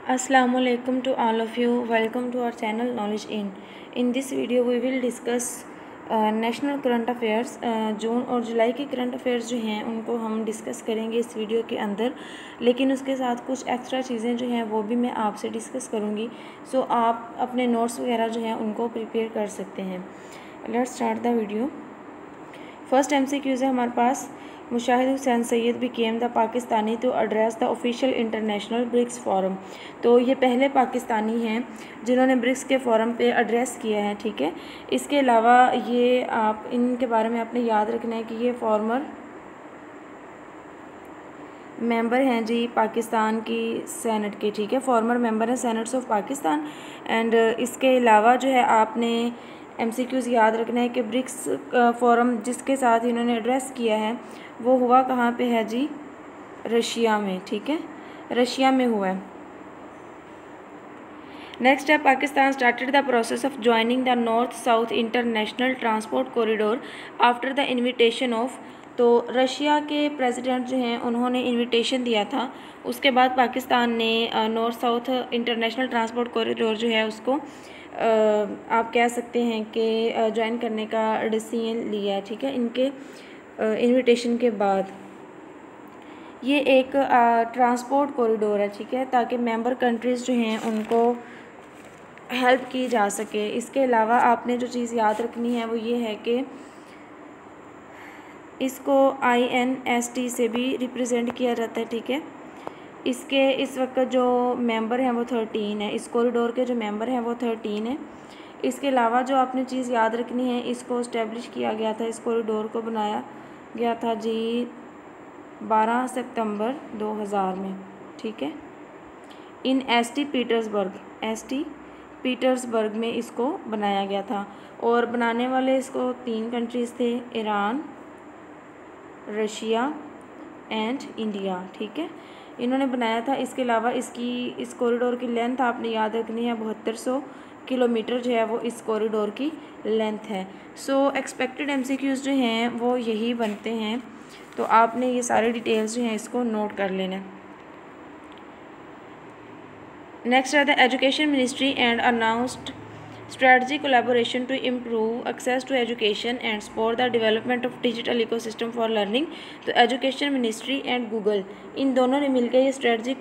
Assalamualaikum to all of you. Welcome to our channel Knowledge In. In this video we will discuss national current affairs. जून और जुलाई के current affairs जो हैं उनको हम डिस्कस करेंगे इस वीडियो के अंदर, लेकिन उसके साथ कुछ एक्स्ट्रा चीज़ें जो हैं वो भी मैं आपसे डिस्कस करूँगी। सो आप अपने नोट्स वगैरह जो हैं उनको प्रिपेयर कर सकते हैं। Let's start the video. First MCQs है हमारे पास। Mushahid Hussain Syed became the Pakistani to address the official international BRICS forum. तो ये पहले पाकिस्तानी हैं जिन्होंने ब्रिक्स के फोरम पे एड्रेस किया है, ठीक है। इसके अलावा ये आप इनके बारे में आपने याद रखना है कि ये फॉर्मर मेंबर हैं जी पाकिस्तान की सेनेट के, ठीक है। फॉर्मर मेंबर हैं सेनेट्स ऑफ पाकिस्तान। एंड इसके अलावा जो है आपने MCQs याद रखना है कि ब्रिक्स फोरम जिसके साथ इन्होंने एड्रेस किया है वो हुआ कहाँ पे है जी? रशिया में, ठीक है, रशिया में हुआ है। नेक्स्ट है Pakistan started the process of joining the north south international transport corridor after the invitation of. तो रशिया के प्रेसिडेंट जो हैं उन्होंने इन्विटेशन दिया था, उसके बाद पाकिस्तान ने north south international transport corridor जो है उसको आप कह सकते हैं कि ज्वाइन करने का डिसीजन लिया है, ठीक है, इनके इन्विटेशन के बाद। ये एक ट्रांसपोर्ट कॉरिडोर है, ठीक है, ताकि मेंबर कंट्रीज़ जो हैं उनको हेल्प की जा सके। इसके अलावा आपने जो चीज़ याद रखनी है वो ये है कि इसको INST से भी रिप्रेजेंट किया जाता है, ठीक है। इसके इस वक्त जो मेंबर हैं वो 13 है, इस कॉरिडोर के जो मेंबर हैं वो 13 है। इसके अलावा जो आपने चीज़ याद रखनी है, इसको इस्टेब्लिश किया गया था, इस कॉरिडोर को बनाया गया था जी 12 सितंबर 2000 में, ठीक है, इन ST पीटर्सबर्ग में इसको बनाया गया था। और बनाने वाले इसको 3 कंट्रीज़ थे, ईरान, रशिया एंड इंडिया, ठीक है, इन्होंने बनाया था। इसके अलावा इस कॉरिडोर की लेंथ आपने याद रखनी है 7200 किलोमीटर जो है वो इस कॉरिडोर की लेंथ है। सो एक्सपेक्टेड MCQs जो हैं वो यही बनते हैं, तो आपने ये सारे डिटेल्स जो हैं इसको नोट कर लेना है। नेक्स्ट है the education ministry and announced strategic collaboration to improve access to education and support the development of digital ecosystem for learning। तो एजुकेशन मिनिस्ट्री एंड गूगल इन दोनों ने मिलकर ये स्ट्रेटजिक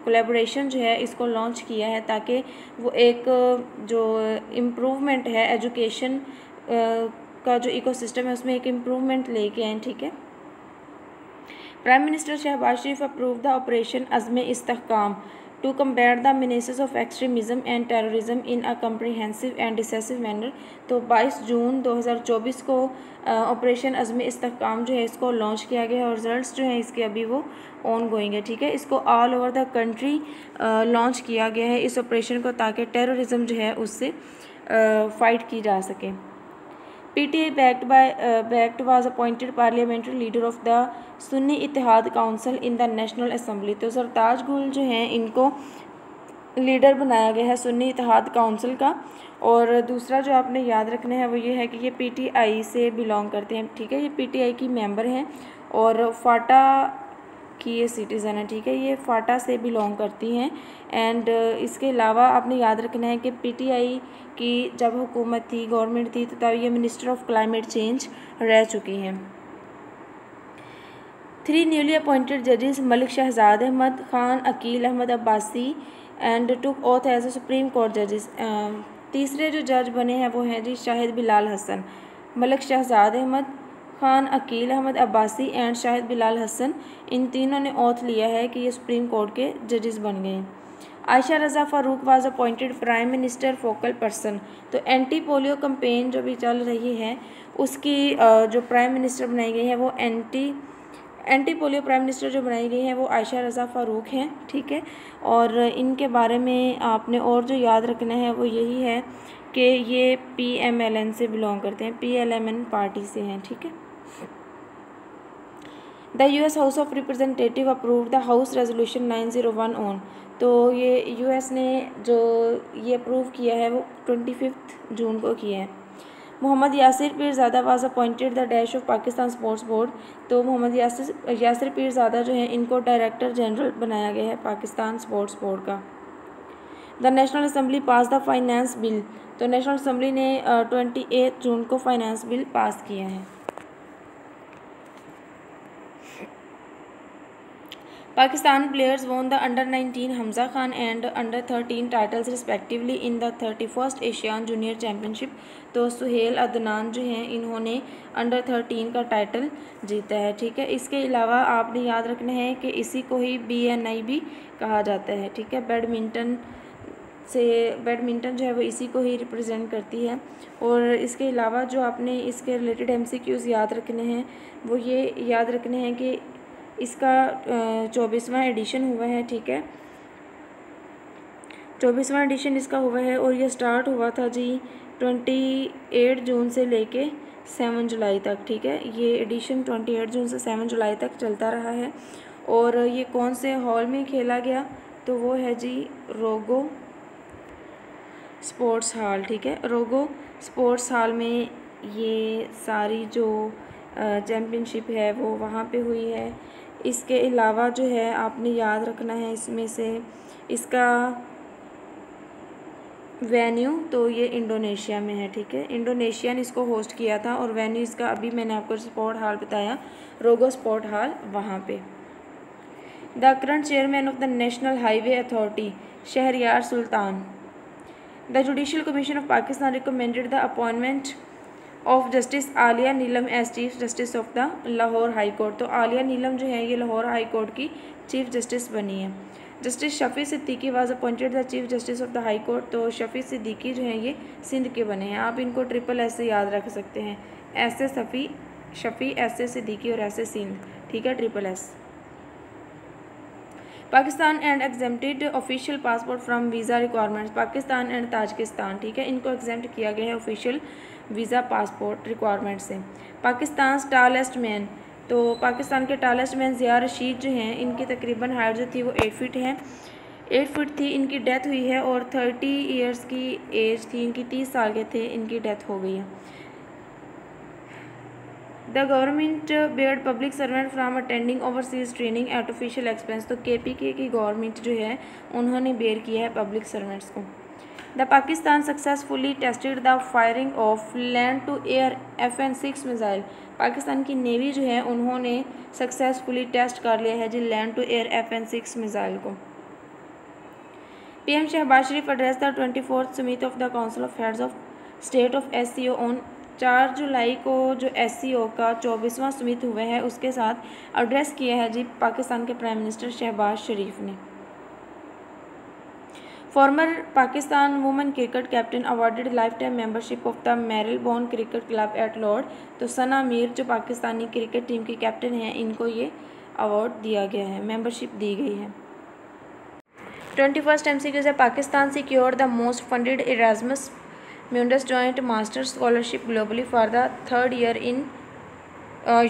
कोलैबोरेशन जो है इसको लॉन्च किया है, ताकि वो एक जो इम्प्रूवमेंट है एजुकेशन का जो इकोसिस्टम है उसमें एक इम्प्रूवमेंट लेके आए, ठीक है। Prime minister Shehbaz Sharif approve the operation Azm Istehkam to combat the menaces of extremism and terrorism in a comprehensive and decisive manner। तो 22 जून 2024 को ऑपरेशन अज़्म इस्तेहकाम जो है इसको लॉन्च किया गया है और रिजल्ट्स जो हैं इसके अभी वो ऑन गोइंग है, ठीक है। इसको all over the country launch किया गया है इस ऑपरेशन को, ताकि टेररिज्म जो है उससे फाइट की जा सके। PTI backed was appointed parliamentary leader of the Sunni Ittehad Council in the National Assembly. तो सरताज गुल जो हैं इनको लीडर बनाया गया है सुन्नी इत्तेहाद काउंसिल का। और दूसरा जो आपने याद रखना है वो ये है कि ये PTI से बिलोंग करते हैं, ठीक है, ये PTI की मेंबर हैं और फाटा की ये सिटीज़न है, ठीक है, ये फाटा से बिलोंग करती हैं। एंड इसके अलावा आपने याद रखना है कि PTI की जब हुकूमत थी, गवर्नमेंट थी, तो तब ये मिनिस्टर ऑफ क्लाइमेट चेंज रह चुकी हैं। 3 न्यूली अपॉइंटेड जजेस Malik Shahzad Ahmad, Khan Aqeel Ahmad Abbasi and took oath as a Supreme Court जजेस। तीसरे जो जज बने हैं वो हैं जी शाहिद बिलाल हसन, मलिक शहजाद अहमद, खान अकील अहमद अब्बासी एंड शाहिद बिलाल हसन, इन तीनों ने ओथ लिया है कि ये सुप्रीम कोर्ट के जजेस बन गए। Ayesha Raza Farooq was appointed prime minister focal person. तो एंटी पोलियो कंपेन जो भी चल रही है उसकी जो प्राइम मिनिस्टर बनाई गई है वो एंटी पोलियो प्राइम मिनिस्टर जो बनाई गई है वो आयशा रज़ा फ़ारूक हैं, ठीक है। और इनके बारे में आपने और जो याद रखना है वो यही है कि ये PMLN से बिलोंग करते हैं, PLMN पार्टी से हैं, ठीक है। The US house of representative approve the house resolution 901 on. तो ये US ने जो ये अप्रूव किया है वो 25 जून को किया है। Mohammad Yasir Pirzada was appointed the dash of Pakistan Sports Board. तो मोहम्मद यासिर पीरज़ादा जो है इनको डायरेक्टर जनरल बनाया गया है पाकिस्तान स्पोर्ट्स बोर्ड का। The National assembly pass the finance bill. तो नेशनल असम्बली ने 28 जून को फाइनेंस बिल पास किया है। Pakistan players won the under-19 Hamza Khan and under-13 titles respectively in the 31st Asian Junior Championship। तो सुहेल अदनान जो हैं इन्होंने under-13 का टाइटल जीता है, ठीक है। इसके अलावा आपने याद रखना है कि इसी को ही BNI भी कहा जाता है, ठीक है। बैडमिंटन जो है वो इसी को ही रिप्रेजेंट करती है। और इसके अलावा जो आपने इसके रिलेटेड MCQs याद रखने हैं वो ये याद रखने हैं कि इसका 24वां एडिशन हुआ है, ठीक है। 24वां एडिशन इसका हुआ है और ये स्टार्ट हुआ था जी 28 जून से लेके 7 जुलाई तक, ठीक है। ये एडिशन 28 जून से 7 जुलाई तक चलता रहा है। और ये कौन से हॉल में खेला गया, तो वो है जी रोगो स्पोर्ट्स हॉल, ठीक है। रोगो स्पोर्ट्स हॉल में ये सारी जो चैम्पियनशिप है वो वहाँ पे हुई है। इसके अलावा जो है आपने याद रखना है इसमें से इसका वेन्यू, तो ये इंडोनेशिया में है, ठीक है। इंडोनेशिया ने इसको होस्ट किया था और वेन्यू इसका अभी मैंने आपको स्पोर्ट हॉल बताया, रोगो स्पोर्ट हॉल वहाँ पे। The current chairman of the national highway authority Shahryar Sultan. The judicial commission of Pakistan recommended the appointment of justice Aliya Neelam as chief justice of the Lahore high court. तो आलिया नीलम जो है ये लाहौर हाई कोर्ट की चीफ जस्टिस बनी है। Justice Shafi Siddiqui was appointed the chief justice of the high court. तो शफ़ी सिद्दीकी जो है ये सिंध के बने हैं। आप इनको SSS से याद रख सकते हैं, ऐसे शफ़ी ऐसे सिद्दीकी और ऐसे सिंध, ठीक है, SSS। Pakistan and exempted official passport from visa requirements. Pakistan and Tajikistan, ठीक है, इनको एग्जेम्प्ट किया गया है ऑफिशियल वीज़ा पासपोर्ट रिक्वायरमेंट से। Pakistan tallest man. तो पाकिस्तान के टालेस्ट मैन ज़िया रशीद जो हैं इनकी तकरीबन हाइट जो थी वो 8 फीट है, 8 फीट थी। इनकी डेथ हुई है और 30 ईयर्स की एज थी इनकी, 30 साल के थे, इनकी डेथ हो गई है। The government barred public servant from attending overseas training at official expense. तो KPK की गवर्नमेंट जो है उन्होंने बेयर किया है पब्लिक सर्वेंट्स को। The Pakistan successfully tested the firing of land to air FN-6 missile. Pakistan की नेवी जो है उन्होंने सक्सेसफुली टेस्ट कर लिया है जी land to air FN-6 missile को। PM Shehbaz Sharif address the 24th summit of the council of heads of state of SCO on. 4 जुलाई को जो SCO का 24वां समिट हुआ है उसके साथ एड्रेस किया है जी पाकिस्तान के प्राइम मिनिस्टर शहबाज शरीफ ने। Former Pakistan women cricket captain awarded life time membership of the Marylebone Cricket Club at Lord. तो सना मीर जो पाकिस्तानी क्रिकेट टीम की कैप्टन हैं इनको ये अवार्ड दिया गया है, मेंबरशिप दी गई है। 21st MCQ है Pakistan secured the most funded Erasmus Mundus joint master scholarship globally for the 3rd year in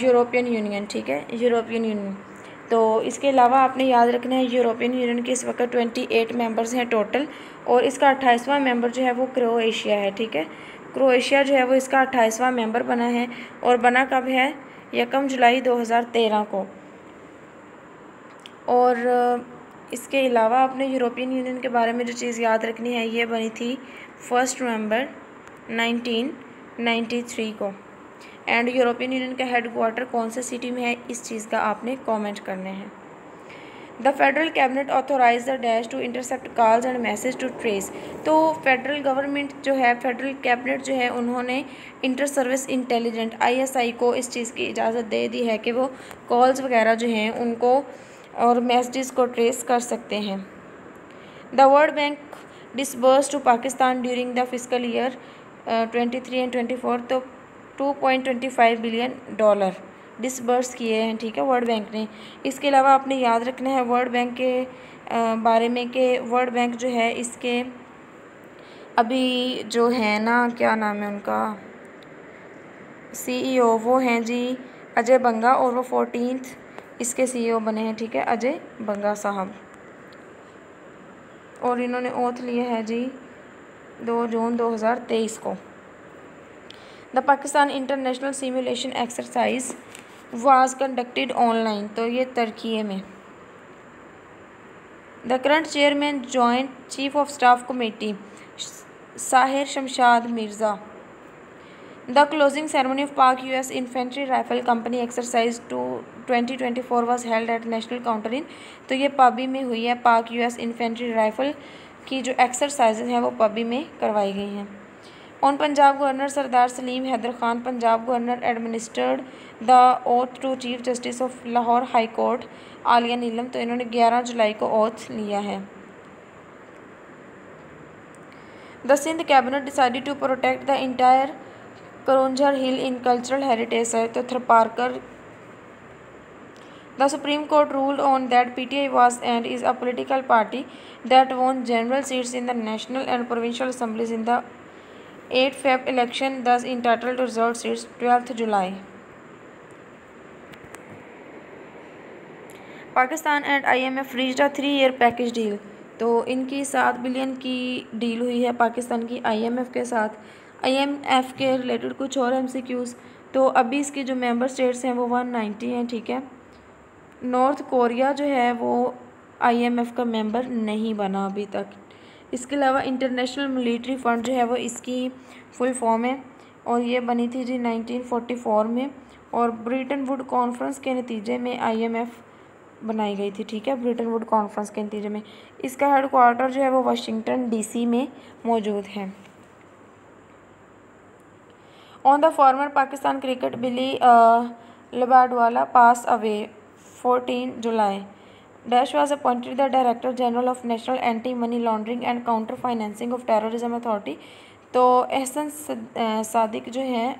European Union, ठीक है, यूरोपियन यूनियन। तो इसके अलावा आपने याद रखना है यूरोपियन यूनियन के इस वक्त 28 मेंबर्स हैं टोटल और इसका 28वां मेंबर जो है वो क्रोएशिया है, ठीक है। क्रोएशिया जो है वो इसका 28वां मेंबर बना है और बना कब है, 1 जुलाई 2013 को। और इसके अलावा आपने यूरोपियन यूनियन के बारे में जो चीज़ याद रखनी है ये बनी थी 1 नवंबर 1993 को। एंड यूरोपियन यूनियन का हेडक्वार्टर कौन से सिटी में है इस चीज़ का आपने कमेंट करने हैं। The federal cabinet authorise the dash to intercept calls and message to trace. तो फेडरल गवर्नमेंट जो है, फेडरल कैबिनेट जो है उन्होंने इंटर सर्विस इंटेलिजेंट ISI को इस चीज़ की इजाज़त दे दी है कि वो कॉल्स वगैरह जो हैं उनको और मैसेजेस को ट्रेस कर सकते हैं। The world bank disburse to Pakistan during the fiscal year 23 and 24। तो $2.25 बिलियन डिसबर्स किए हैं, ठीक है, वर्ल्ड बैंक ने। इसके अलावा आपने याद रखना है वर्ल्ड बैंक के बारे में कि वर्ल्ड बैंक जो है इसके अभी जो है ना, क्या नाम है उनका, CEO वो हैं जी अजय बंगा और वो 14th इसके CEO बने हैं, ठीक है, अजय बंगा साहब। और इन्होंने ओथ लिया है जी 2 जून 2023 को। The Pakistan international simulation exercise was conducted online, तो ये तुर्की में। The current chairman joint chief of staff committee Sahir Shamshad Mirza. The closing ceremony of Pak US infantry rifle company exercise 2024 was held at national counter in, तो ये पबी में हुई है। पाक यूएस इन्फेंट्री राइफल की जो एक्सरसाइजेज हैं वो पबी में करवाई गई हैं। On Punjab governor Sardar Saleem Haider Khan, Punjab governor administered the oath to chief justice of Lahore high court Aliya Neelam, तो इन्होंने 11 जुलाई को ओथ लिया है। The Sindh cabinet decided to protect the entire Karoonjhar hill in cultural heritage site, तो Tharparkar. The supreme court ruled on that PTI was and is a political party that won general seats in the national and provincial assemblies in the 8 Feb election, thus entitled to reserved seats 12th July. Pakistan and IMF reached a 3-year package deal, तो इनकी 7 billion की deal हुई है पाकिस्तान की IMF के साथ। IMF के related कुछ और MCQs, तो अभी इसके जो मेंबर स्टेट्स हैं वो 190 हैं, ठीक है। नॉर्थ कोरिया जो है वो IMF का मेंबर नहीं बना अभी तक। इसके अलावा इंटरनेशनल मिलिट्री फ़ंड जो है वो इसकी फुल फॉर्म है, और ये बनी थी जी 1944 में, और ब्रिटन वुड कॉन्फ्रेंस के नतीजे में IMF बनाई गई थी, ठीक है। ब्रिटन वुड कॉन्फ्रेंस के नतीजे में इसका हेडक्वार्टर जो है वो वाशिंगटन DC में मौजूद है। On the former Pakistan cricket Billy Ibadulla pass away 14 July, dash was appointed the director general of national anti money laundering and counter financing of terrorism authority, तो एहसान सादिक जो है,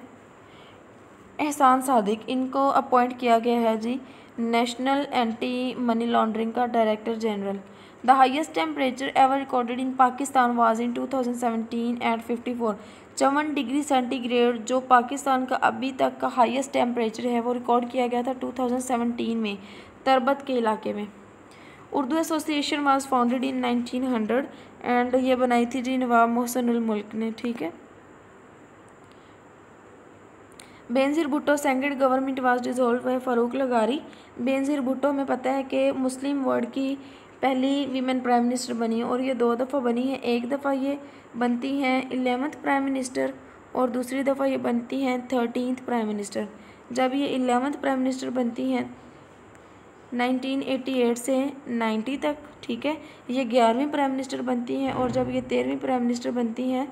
एहसान सादिक, इनको अपॉइंट किया गया है जी नेशनल एंटी मनी लॉन्ड्रिंग का director general. The highest temperature ever recorded in Pakistan was in 2017 at 54 degree centigrade, जो पाकिस्तान का अभी तक का हाईएस्ट टेम्परेचर है वो रिकॉर्ड किया गया था 2017 में तरबत के इलाके में। Urdu association was founded in 1900 and ये बनाई थी जी नवाब मोहसिनुल मुल्क ने, ठीक है। Benazir Bhutto second government was dissolve by Farooq लगारी। बेनज़ीर भुट्टो में पता है कि मुस्लिम वर्ल्ड की पहली वीमेन प्राइम मिनिस्टर बनी है, और ये 2 दफ़ा बनी है। एक दफ़ा ये बनती हैं 11th प्राइम मिनिस्टर, और दूसरी दफ़ा ये बनती हैं 13th प्राइम मिनिस्टर। जब ये 11th प्राइम मिनिस्टर बनती हैं 1988 से 90 तक, ठीक है। ये 11वीं प्राइम मिनिस्टर बनती हैं, और जब ये 13वीं प्राइम मिनिस्टर बनती हैं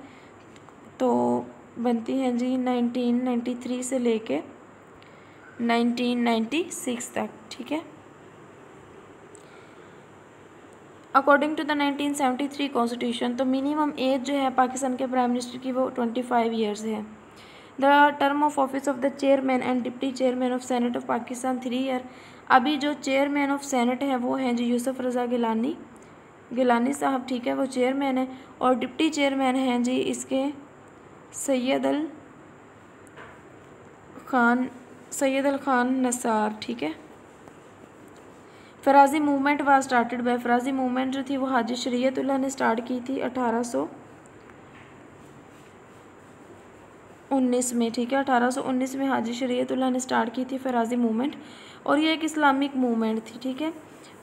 तो बनती हैं जी 1993 से लेके 1996 तक, ठीक है। अकॉर्डिंग टू द 1973 कॉन्स्टिट्यूशन, तो मिनिमम एज जो है पाकिस्तान के प्राइम मिनिस्टर की वो 25 ईयर्स है। The term of office of the chairman and deputy chairman of senate of Pakistan 3 year. अभी जो चेयरमैन ऑफ सेनेट है वो हैं जी यूसुफ रज़ा गिलानी साहब, ठीक है, वो चेयरमैन है, और डिप्टी चेयरमैन हैं जी इसके सैयद अल खान नसार, ठीक है। Faraizi movement was started by, Faraizi movement जो थी वो हाजी शरीयतुल्लाह ने स्टार्ट की थी 1819 में, ठीक है। 1819 में हाजी शरीयतुल्लाह ने स्टार्ट की थी फ़राज़ी मूवमेंट, और ये एक इस्लामिक मूवमेंट थी, ठीक है।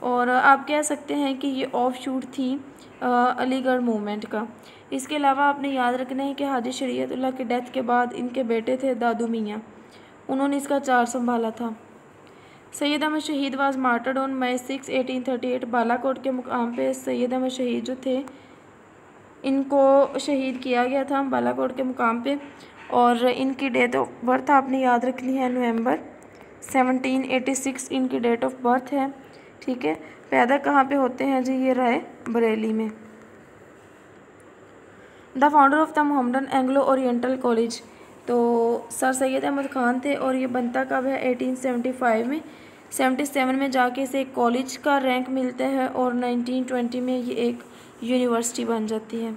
और आप कह सकते हैं कि ये ऑफ शूट थी अलीगढ़ मूवमेंट का। इसके अलावा आपने याद रखना है कि हाजी शरीयतुल्लाह के डेथ के बाद इनके बेटे थे दादू मियाँ, उन्होंने इसका चार्ज संभाला था। Syed Ahmad Shaheed was martyred on May 6, 1838। Balakot के मुकाम पे सैयद अहमद शहीद जो थे इनको शहीद किया गया था बालाकोट के मुकाम पे, और इनकी डेट ऑफ बर्थ आपने याद रखनी है नवंबर 1786 इनकी डेट ऑफ बर्थ है, ठीक है। पैदा कहाँ पे होते हैं जी, ये राय बरेली में। The founder of the Mohammedan Anglo oriental college, तो सर सैयद अहमद ख़ान थे, और ये बनता कब है 1875 में। 77 में जाके इसे एक कॉलेज का रैंक मिलता है, और 1920 में ये एक यूनिवर्सिटी बन जाती है।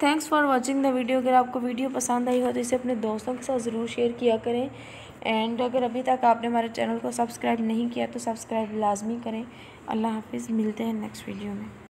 Thanks for watching the video. अगर आपको वीडियो पसंद आई हो तो इसे अपने दोस्तों के साथ ज़रूर शेयर किया करें, एंड अगर अभी तक आपने हमारे चैनल को सब्सक्राइब नहीं किया तो सब्सक्राइब लाजमी करें। अल्लाह हाफिज़, मिलते हैं नेक्स्ट वीडियो में।